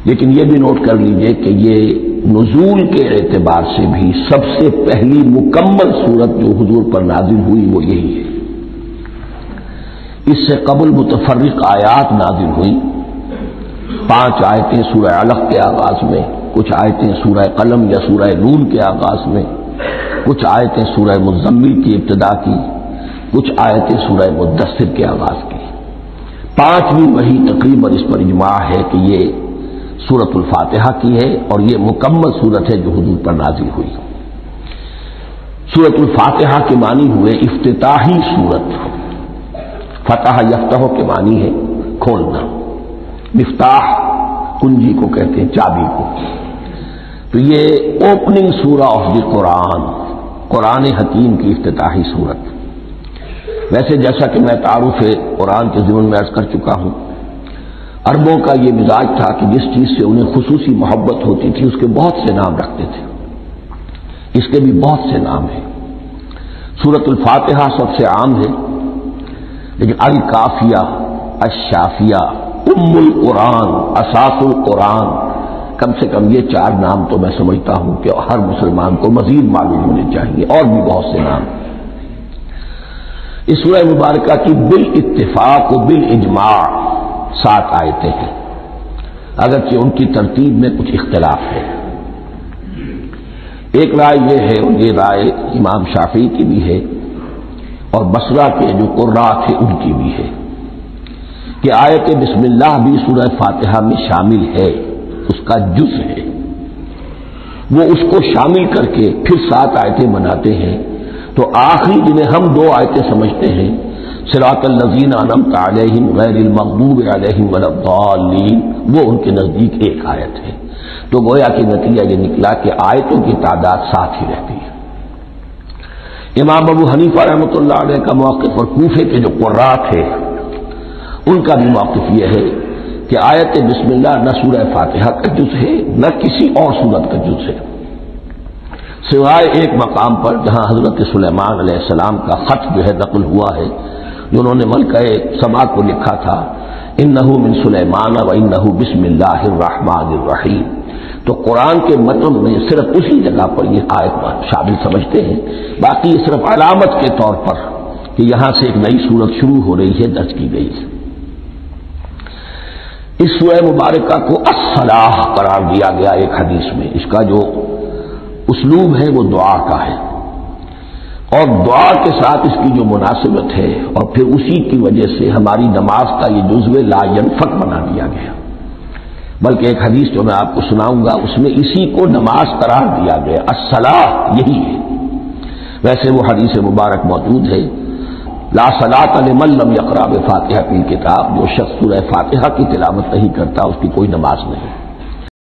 لیکن یہ بھی نوٹ کر لیجئے کہ یہ نزول کے اعتبار سے بھی سب سے پہلی مکمل صورت جو حضور پر نازل ہوئی وہ یہی ہے۔ اس سے قبل متفرق آیات نازل ہوئی، 5 آیتیں سورہ علق کے آغاز میں، کچھ آیتیں سورہ قلم یا سورہ نون کے آغاز میں، کچھ آیتیں سورہ مزمل کی ابتدا کی، کچھ آیتیں سورہ مدثر کے آغاز کی۔ 5ویں وحی تقریباً اس پر اجماع ہے کہ یہ سورۃ الفاتحہ کی ہے اور یہ مکمل سورت ہے جو حضور پر نازل ہوئی۔ سورۃ الفاتحہ کے معنی ہوئے افتتاحی سورت، فتح یفتح کے معنی ہے کھولنا، مفتاح کنجی کو کہتے ہیں، چابی کو۔ تو یہ اوپننگ سورہ آف دی قرآن، قرآن حکیم کی افتتاحی صورت۔ ویسے جیسا کہ میں تعارف قرآن کے ضمن میں عرض کر چکا ہوں، عربوں کا یہ مزاج تھا کہ جس چیز سے انہیں خصوصی محبت ہوتی تھی اس کے بہت سے نام رکھتے تھے۔ اس کے بھی بہت سے نام ہیں۔ سورۃ الفاتحہ سب سے عام ہے، لیکن الکافیہ، الشافیہ، ام القرآن، اساس القرآن، کم سے کم یہ 4 نام تو میں سمجھتا ہوں کہ ہر مسلمان کو مزید معلوم ہونے چاہیے، اور بھی بہت سے نام۔ اس سورہ مبارکہ کی بالاتفاق و بالاجماع 7 آیتیں ہیں، اگرچہ ان کی ترتیب میں کچھ اختلاف ہے۔ ایک رائے یہ ہے، اور یہ رائے امام شافعی کی بھی ہے اور بصرہ کے جو قراء تھے ان کی بھی ہے، کہ آیت بسم اللہ بھی سورہ فاتحہ میں شامل ہے، اس کا جز ہے۔ وہ اس کو شامل کر کے پھر 7 آیتیں بناتے ہیں، تو آخری جنہیں ہم 2 آیتیں سمجھتے ہیں، صراط الذین انعمت علیہم غیر المغضوب علیہم ولا الضالین، وہ ان کے نزدیک ایک آیت ہے۔ تو گویا کہ نتیجہ یہ نکلا کہ آیتوں کی تعداد 7 ہی رہتی ہے۔ امام ابو حنیفہ رحمۃ اللہ علیہ کا موقف اور کوفے کے جو قراء تھے ان کا بھی موقف یہ ہے کہ آیت بسم اللہ نہ سورہ فاتحہ کا جز ہے نہ کسی اور سورت کا جز ہے، سوائے ایک مقام پر جہاں حضرت سلیمان علیہ السلام کا خط جو ہے نقل ہوا ہے، جو انہوں نے ملکہ سبا کو لکھا تھا، انہ من سلیمان و انہ بسم اللہ الرحمن الرحیم۔ تو قرآن کے متن میں صرف اسی جگہ پر یہ آیت شامل سمجھتے ہیں، باقی یہ صرف علامت کے طور پر کہ یہاں سے ایک نئی صورت شروع ہو رہی ہے درج کی گئی ہے۔ اس سورہ مبارکہ کو الصلاح قرار دیا گیا ایک حدیث میں، اس کا جو اسلوب ہے وہ دعا کا ہے، اور دعا کے ساتھ اس کی جو مناسبت ہے، اور پھر اسی کی وجہ سے ہماری نماز کا یہ جزو لا ینفک بنا دیا گیا۔ بلکہ ایک حدیث جو میں آپ کو سناؤں گا اس میں اسی کو نماز قرار دیا گیا، الصلاح یہی ہے۔ ویسے وہ حدیث مبارک موجود ہے، لا صلاۃ لمن لم یقرأ بفاتحۃ الکتاب، جو شخص سورہ فاتحہ کی تلاوت نہیں کرتا اس کی کوئی نماز نہیں۔